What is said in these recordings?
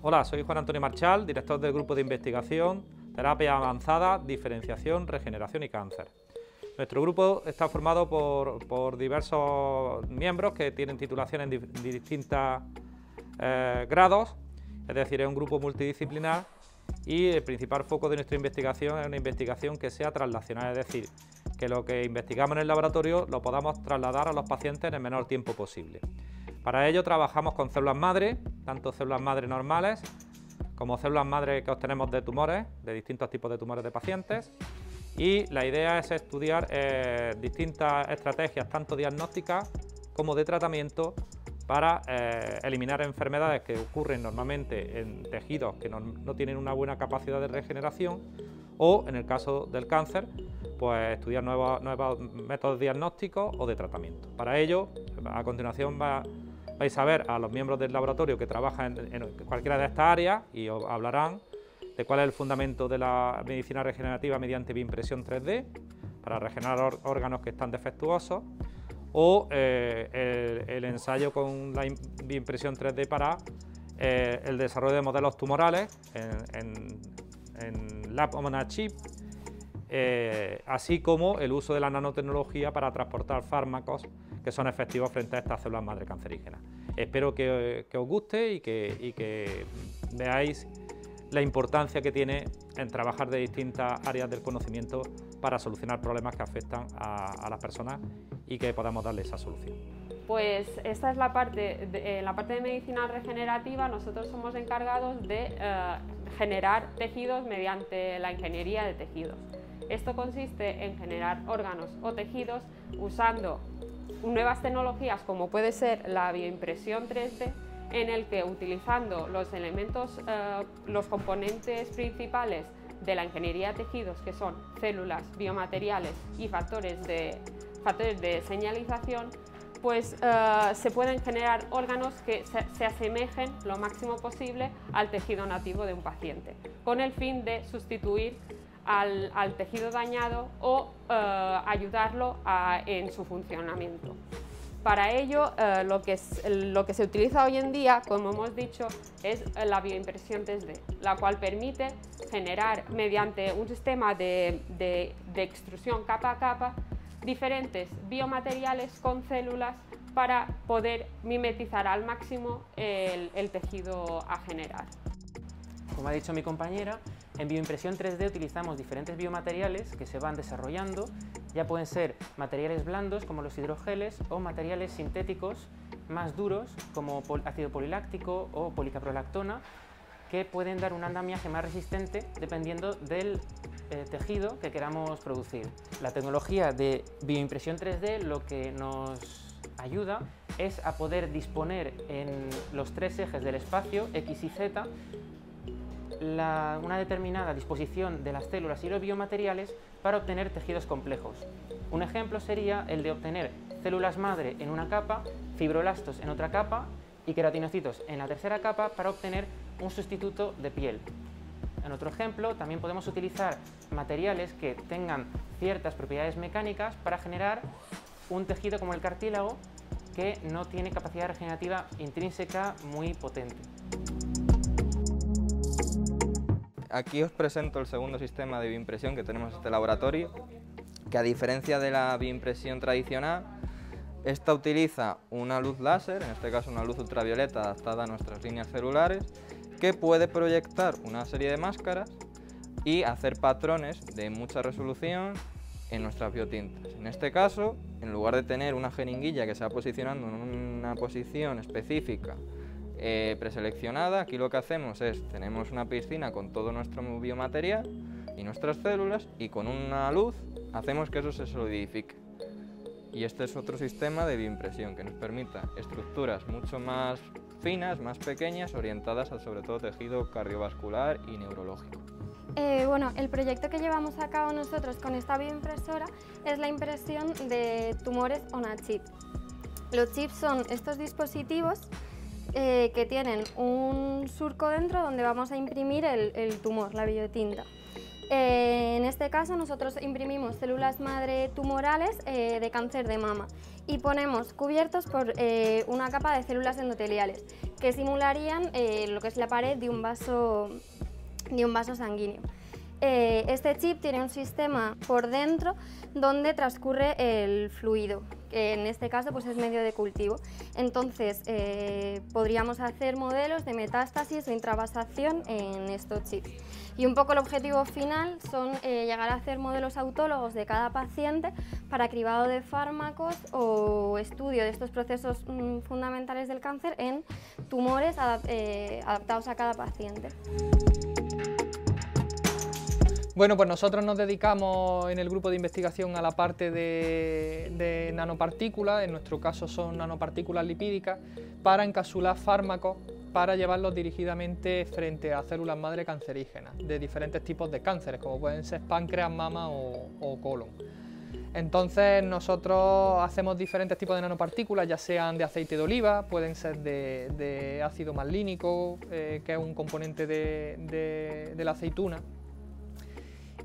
Hola, soy Juan Antonio Marchal, director del Grupo de Investigación, Terapia Avanzada, Diferenciación, Regeneración y Cáncer. Nuestro grupo está formado por diversos miembros que tienen titulación en distintos grados, es decir, es un grupo multidisciplinar y el principal foco de nuestra investigación es una investigación que sea translacional, es decir, que lo que investigamos en el laboratorio lo podamos trasladar a los pacientes en el menor tiempo posible. Para ello trabajamos con células madre, tanto células madre normales como células madre que obtenemos de tumores, de distintos tipos de tumores de pacientes, y la idea es estudiar distintas estrategias, tanto diagnósticas como de tratamiento, para eliminar enfermedades que ocurren normalmente en tejidos que no tienen una buena capacidad de regeneración, o en el caso del cáncer, pues estudiar nuevos métodos diagnósticos o de tratamiento. Para ello, a continuación vais a ver a los miembros del laboratorio que trabajan en cualquiera de estas áreas y os hablarán de cuál es el fundamento de la medicina regenerativa mediante bioimpresión 3D para regenerar órganos que están defectuosos, o el ensayo con la bioimpresión 3D para el desarrollo de modelos tumorales en Lab on a Chip, así como el uso de la nanotecnología para transportar fármacos que son efectivos frente a estas células madre cancerígenas. Espero que os guste y que veáis la importancia que tiene en trabajar de distintas áreas del conocimiento para solucionar problemas que afectan a las personas y que podamos darle esa solución. Pues esta es la parte de medicina regenerativa. Nosotros somos encargados de generar tejidos mediante la ingeniería de tejidos. Esto consiste en generar órganos o tejidos usando nuevas tecnologías como puede ser la bioimpresión 3D, en el que utilizando los elementos, los componentes principales de la ingeniería de tejidos, que son células, biomateriales y factores de señalización, pues se pueden generar órganos que se asemejen lo máximo posible al tejido nativo de un paciente, con el fin de sustituir al tejido dañado o ayudarlo en su funcionamiento. Para ello, lo que se utiliza hoy en día, como hemos dicho, es la bioimpresión 3D, la cual permite generar mediante un sistema de extrusión capa a capa diferentes biomateriales con células para poder mimetizar al máximo el tejido a generar. Como ha dicho mi compañera, en bioimpresión 3D utilizamos diferentes biomateriales que se van desarrollando. Ya pueden ser materiales blandos como los hidrogeles o materiales sintéticos más duros como ácido poliláctico o policaprolactona, que pueden dar un andamiaje más resistente dependiendo del tejido que queramos producir. La tecnología de bioimpresión 3D lo que nos ayuda es a poder disponer en los tres ejes del espacio, X y Z, una determinada disposición de las células y los biomateriales para obtener tejidos complejos. Un ejemplo sería el de obtener células madre en una capa, fibroblastos en otra capa y queratinocitos en la tercera capa para obtener un sustituto de piel. En otro ejemplo, también podemos utilizar materiales que tengan ciertas propiedades mecánicas para generar un tejido como el cartílago que no tiene capacidad regenerativa intrínseca muy potente. Aquí os presento el segundo sistema de bioimpresión que tenemos en este laboratorio, que a diferencia de la bioimpresión tradicional, esta utiliza una luz láser, en este caso una luz ultravioleta adaptada a nuestras líneas celulares, que puede proyectar una serie de máscaras y hacer patrones de mucha resolución en nuestras biotintas. En este caso, en lugar de tener una jeringuilla que se va posicionando en una posición específica preseleccionada, aquí lo que hacemos es, tenemos una piscina con todo nuestro biomaterial y nuestras células, y con una luz hacemos que eso se solidifique. Y este es otro sistema de bioimpresión que nos permita estructuras mucho más finas, más pequeñas, orientadas al sobre todo tejido cardiovascular y neurológico. Bueno, el proyecto que llevamos a cabo nosotros con esta bioimpresora es la impresión de tumores on a chip. Los chips son estos dispositivos que tienen un surco dentro donde vamos a imprimir el tumor, la biotinta. En este caso nosotros imprimimos células madre tumorales de cáncer de mama y ponemos cubiertos por una capa de células endoteliales que simularían lo que es la pared de un vaso sanguíneo. Este chip tiene un sistema por dentro donde transcurre el fluido, que en este caso pues es medio de cultivo. Entonces podríamos hacer modelos de metástasis o intravasación en estos chips. Y un poco el objetivo final son llegar a hacer modelos autólogos de cada paciente para cribado de fármacos o estudio de estos procesos fundamentales del cáncer en tumores adaptados a cada paciente. Bueno, pues nosotros nos dedicamos en el grupo de investigación a la parte de nanopartículas, en nuestro caso son nanopartículas lipídicas, para encapsular fármacos para llevarlos dirigidamente frente a células madre cancerígenas de diferentes tipos de cánceres, como pueden ser páncreas, mama o colon. Entonces nosotros hacemos diferentes tipos de nanopartículas, ya sean de aceite de oliva, pueden ser de ácido malínico, que es un componente de la aceituna,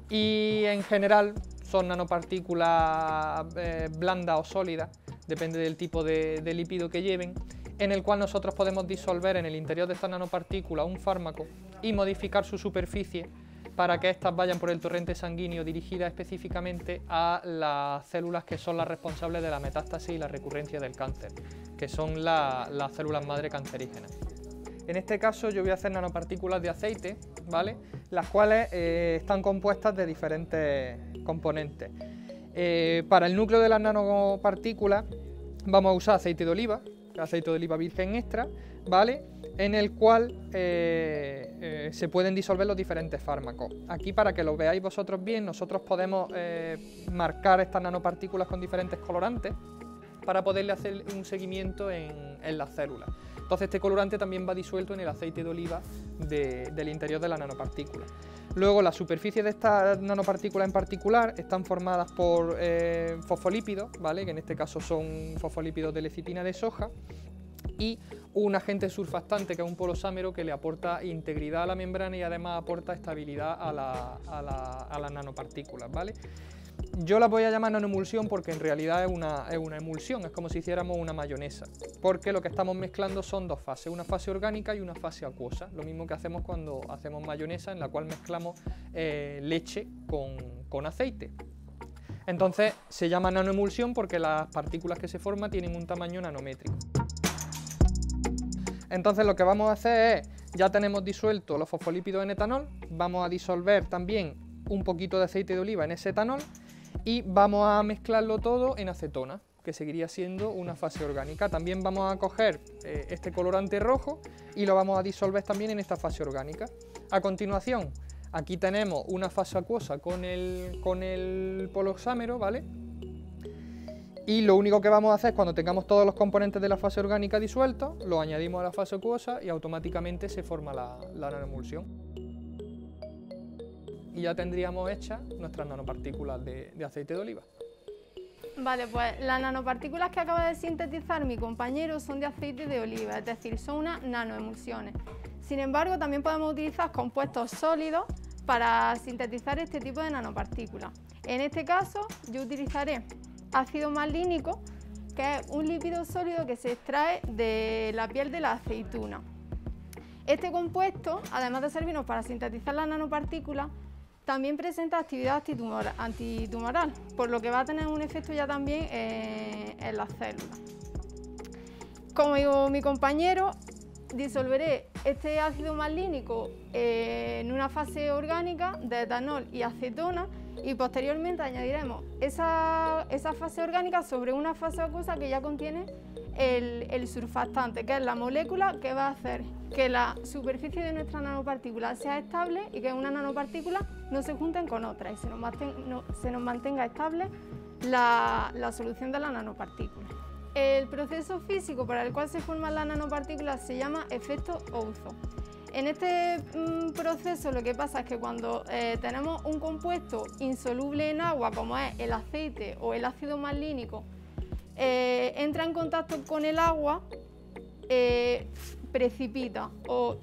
y en general son nanopartículas blandas o sólidas, depende del tipo de lípido que lleven, en el cual nosotros podemos disolver en el interior de estas nanopartículas un fármaco y modificar su superficie para que éstas vayan por el torrente sanguíneo dirigidas específicamente a las células que son las responsables de la metástasis y la recurrencia del cáncer, que son las células madre cancerígenas. En este caso yo voy a hacer nanopartículas de aceite, ¿vale? Las cuales están compuestas de diferentes componentes. Para el núcleo de las nanopartículas vamos a usar aceite de oliva virgen extra, ¿vale? En el cual se pueden disolver los diferentes fármacos. Aquí, para que lo veáis vosotros bien, nosotros podemos marcar estas nanopartículas con diferentes colorantes para poderle hacer un seguimiento en las células. Entonces este colorante también va disuelto en el aceite de oliva del interior de la nanopartícula. Luego la superficie de estas nanopartículas en particular están formadas por fosfolípidos, ¿vale? Que en este caso son fosfolípidos de lecitina de soja, y un agente surfactante que es un polosámero que le aporta integridad a la membrana y además aporta estabilidad a las nanopartículas, ¿vale? Yo la voy a llamar nanoemulsión porque en realidad es una emulsión, es como si hiciéramos una mayonesa, porque lo que estamos mezclando son dos fases, una fase orgánica y una fase acuosa, lo mismo que hacemos cuando hacemos mayonesa, en la cual mezclamos leche con aceite. Entonces se llama nanoemulsión porque las partículas que se forman tienen un tamaño nanométrico. Entonces lo que vamos a hacer es, ya tenemos disuelto los fosfolípidos en etanol, vamos a disolver también un poquito de aceite de oliva en ese etanol y vamos a mezclarlo todo en acetona, que seguiría siendo una fase orgánica. También vamos a coger este colorante rojo y lo vamos a disolver también en esta fase orgánica. A continuación, aquí tenemos una fase acuosa con el polosámero, ¿vale? Y lo único que vamos a hacer cuando tengamos todos los componentes de la fase orgánica disueltos, los añadimos a la fase acuosa y automáticamente se forma la nanoemulsión. Y ya tendríamos hechas nuestras nanopartículas de aceite de oliva. Vale, pues las nanopartículas que acaba de sintetizar mi compañero son de aceite de oliva, es decir, son unas nanoemulsiones. Sin embargo, también podemos utilizar compuestos sólidos para sintetizar este tipo de nanopartículas. En este caso, yo utilizaré ácido malínico, que es un lípido sólido que se extrae de la piel de la aceituna. Este compuesto, además de servirnos para sintetizar las nanopartículas, también presenta actividad antitumoral, por lo que va a tener un efecto ya también en las células. Como digo mi compañero, disolveré este ácido malínico en una fase orgánica de etanol y acetona y posteriormente añadiremos esa fase orgánica sobre una fase acuosa que ya contiene el surfactante, que es la molécula que va a hacer que la superficie de nuestra nanopartícula sea estable y que una nanopartícula no se junten con otras y se nos mantenga estable la solución de la nanopartícula. El proceso físico para el cual se forman las nanopartículas se llama efecto Ouzo. En este proceso lo que pasa es que cuando tenemos un compuesto insoluble en agua, como es el aceite o el ácido malínico, entra en contacto con el agua, precipita o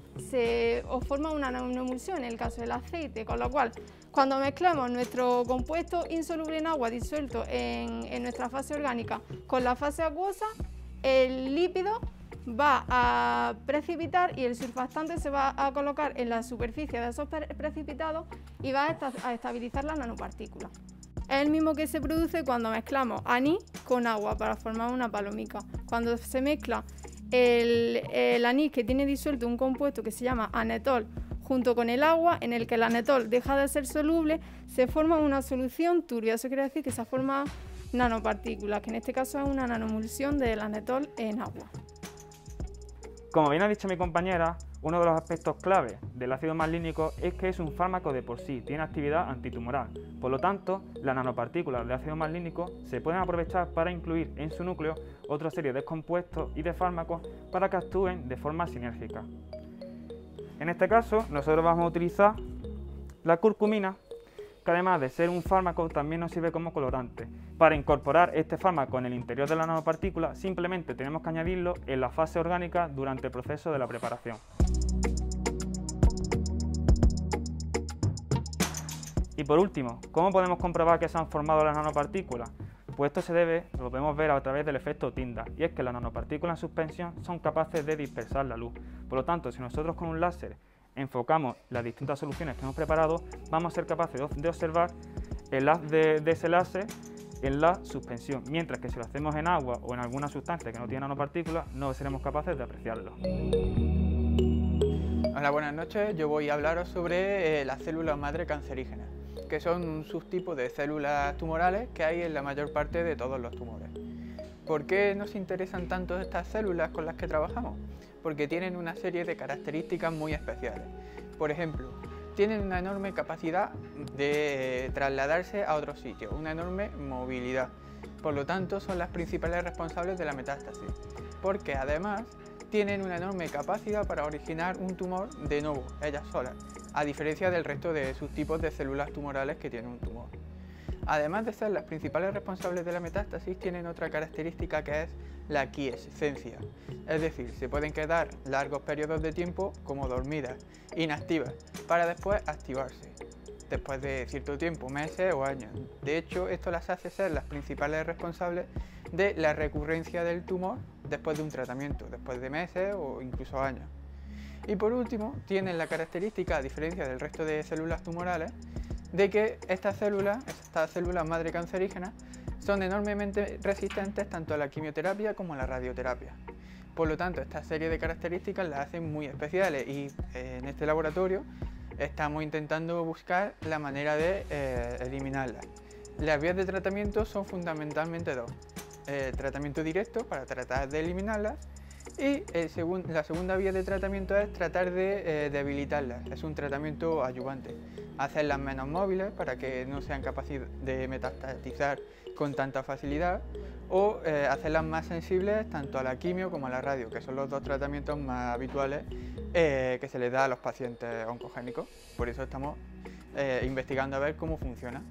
forma una nanoemulsión en el caso del aceite, con lo cual cuando mezclamos nuestro compuesto insoluble en agua disuelto en nuestra fase orgánica con la fase acuosa, el lípido va a precipitar y el surfactante se va a colocar en la superficie de esos precipitados y va a estabilizar las nanopartículas. Es el mismo que se produce cuando mezclamos anís con agua para formar una palomica. Cuando se mezcla el anís que tiene disuelto un compuesto que se llama anetol junto con el agua, en el que el anetol deja de ser soluble, se forma una solución turbia. Eso quiere decir que se forman nanopartículas, que en este caso es una nanoemulsión del anetol en agua. Como bien ha dicho mi compañera, uno de los aspectos clave del ácido malínico es que es un fármaco de por sí, tiene actividad antitumoral. Por lo tanto, las nanopartículas de ácido malínico se pueden aprovechar para incluir en su núcleo otra serie de compuestos y de fármacos para que actúen de forma sinérgica. En este caso, nosotros vamos a utilizar la curcumina, que además de ser un fármaco también nos sirve como colorante. Para incorporar este fármaco en el interior de la nanopartícula simplemente tenemos que añadirlo en la fase orgánica durante el proceso de la preparación. Y por último, ¿cómo podemos comprobar que se han formado las nanopartículas? Pues esto lo podemos ver a través del efecto Tyndall, y es que las nanopartículas en suspensión son capaces de dispersar la luz. Por lo tanto, si nosotros con un láser enfocamos las distintas soluciones que hemos preparado, vamos a ser capaces de observar el haz de ese láser en la suspensión, mientras que si lo hacemos en agua o en alguna sustancia que no tiene nanopartículas, no seremos capaces de apreciarlo. Hola, buenas noches. Yo voy a hablaros sobre las células madre cancerígenas, que son un subtipo de células tumorales que hay en la mayor parte de todos los tumores. ¿Por qué nos interesan tanto estas células con las que trabajamos? Porque tienen una serie de características muy especiales. Por ejemplo, tienen una enorme capacidad de trasladarse a otros sitios, una enorme movilidad. Por lo tanto, son las principales responsables de la metástasis, porque además tienen una enorme capacidad para originar un tumor de nuevo, ellas solas, a diferencia del resto de subtipos de células tumorales que tienen un tumor. Además de ser las principales responsables de la metástasis, tienen otra característica que es la quiescencia, es decir, se pueden quedar largos periodos de tiempo como dormidas, inactivas, para después activarse, después de cierto tiempo, meses o años. De hecho, esto las hace ser las principales responsables de la recurrencia del tumor después de un tratamiento, después de meses o incluso años. Y por último, tienen la característica, a diferencia del resto de células tumorales, de que estas células madre cancerígenas, son enormemente resistentes tanto a la quimioterapia como a la radioterapia. Por lo tanto, esta serie de características las hacen muy especiales y en este laboratorio estamos intentando buscar la manera de eliminarlas. Las vías de tratamiento son fundamentalmente dos: tratamiento directo para tratar de eliminarlas y la segunda vía de tratamiento es tratar de debilitarlas. Es un tratamiento adyuvante, hacerlas menos móviles para que no sean capaces de metastatizar con tanta facilidad o hacerlas más sensibles tanto a la quimio como a la radio, que son los dos tratamientos más habituales que se les da a los pacientes oncogénicos. Por eso estamos investigando a ver cómo funciona.